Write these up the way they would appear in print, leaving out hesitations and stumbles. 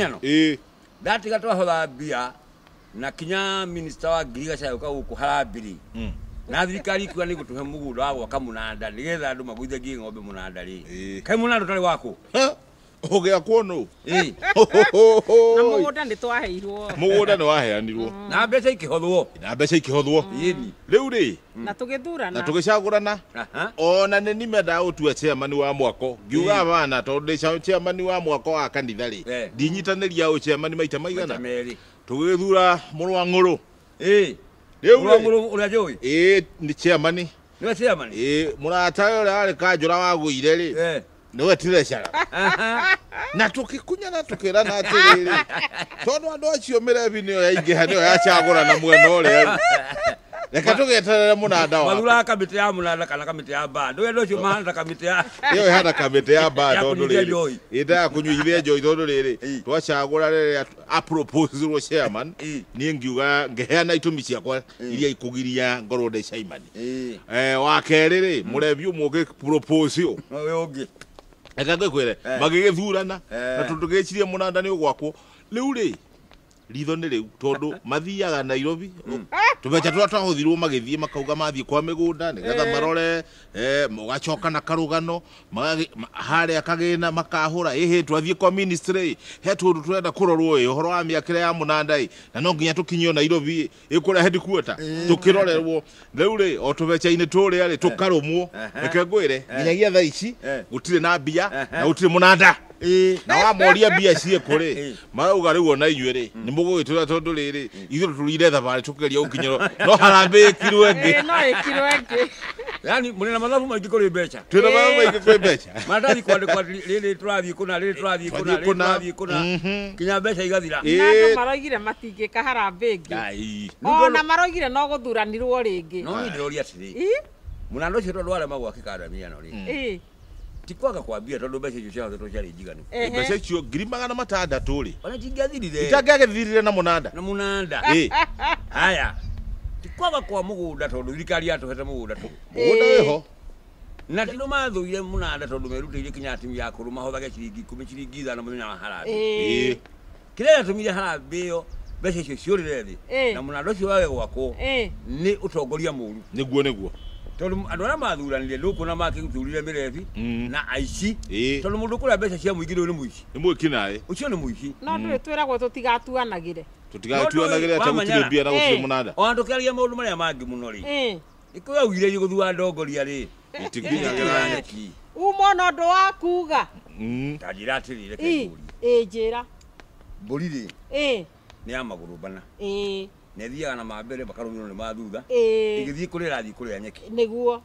Miano ndatiga twahotha mbia na kinya minister wa ngirigaca uka guku harambiri na thirikari ikuga ni gutuhe mugunda wa gwaka munanda nigetha andu maguithagie ng'ombe munanda ri kai munanda tari wako Ogea kuono na mugunda ni twaheirwo mugunda ni waheanirwo na mbeca ikihothwo yini riu ri na tugithurana na tugicagurana ona ni nimenda utua chairman wa mwako ngiuga bana tondu chairman wa mwako wa kanitha ri ndinyitaniria u chairman maita maigana tugithura murwa nguru riu nguru uria joi ni chairman ni chairman murata uri ari kanjura wa guire ri niwe tirecara na tukikunya na tukirana atiriri tondu andu acio mirebi niyo yaingiha niyo yacagura na mwena uria reka tugeterere munanda wa mathura kamiti ya munanda kana kamiti ya band we ndocio mahanda kamiti ya iyo ihana kamiti ya band tondu riri ida kunyuithia joy tondu riri twacagura riri a proposal chairman ni ngiuga ngeheana itumi ciakwa iria ikugiria ngorwo de chairman wa keriri murebi umuge proposal we ungi eka ngikwire magigithurana na tutugecirie munanda ni ugwakwo riu ri ritho ni riu tondu mathiaga Nairobi tubecha twahuthirwo magithie makauga mathie kwa migunda nigetha marore mugacoka na karugano haria kagina makahura ehe twathie kwa ministry he tundu turenda kurorwo uhoro wa miakire ya munanda na no nginya tukinyio Nairobi ikura headquarter tukirorerwo riu ri o tubecha ine turi ari tukarumwo reke ngwire nginyagia tha ici gutire na mbia na gutire munanda na wa moria mbia cie kuri marauga riu ona inywe ri ni mugwitura tondu riri ithu turire thabari tukigeria ukinyiro no harambe kirwe ngi no ikirwe ngi yani muri na mathabu maingi kuri mbeca twina mathabu maingi kuri mbeca madathi kwandikwa riri turathie kuna riri turathie kuna kinya mbeca igathira na maroigire matingika harambe ngi ona maroigire no guthuranirwo ringi no ni ndoria atiri munanda ucio tondu wale magwakika adamia no ri tikwaga kwambia tondu mbeca icio ciothe twari njiganu mbeca icio 600 ri ona tingiathirire itangagethirire na munanda haya tikwaga kwa mugunda tondu thirikari atuhete mugunda wiho na tino mathuire munanda tondu merutire kinya atumia akuru mahothage ciringi 10 ciringi 5 muthenya wa harambe kiria atumire harambe yo mbeca icio ciurire thi na munanda ucio wage gwakwo ni utongoria muru niguo tondu andu aria mathuranire ndukuna makithurire mirebi na aici tondu mundu kuria mbeca cia muingiro ni muici ni mwiki nae ucio ni muici no nduri twiragwo tutigatuanagire ata gutire mbia na gutire munanda o andu kiaria maundu maria mangi muno ri ikuya wire guthua ndongoria ri itikinyagira nyeki umo no ndo wa kuga tajira atirire keguri njira mburi ri ni ya maguru bana nethiaga na mambere bakarumiro ni mathutha igithie kuri rathi kuri nyeki niguo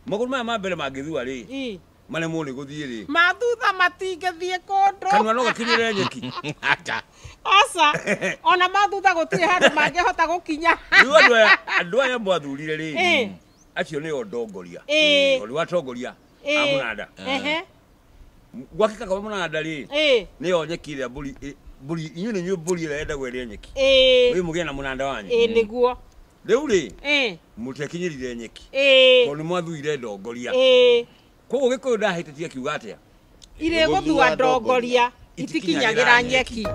maguru maya mambere mangithua ri mane mone guthie ri mathutha matingithie kundu kanwa no gakinyire nyeki ata asa ona mathutha gutire handu mangihota gukinya riu andu aya mwathurire ri acio ni ondongoria ori watongoria amunanda gwakika kama munanda ri ni o nyeki ria mburi inyu ni mburi ira enda gweria nyeki we mugia na munanda wanyu niguo riu ri mutekinyirire nyeki tondu mwathuire ndongoria koguo gikuyu ndahitetie kiuga atia ire guthua ndongoria itikinyagira nyeki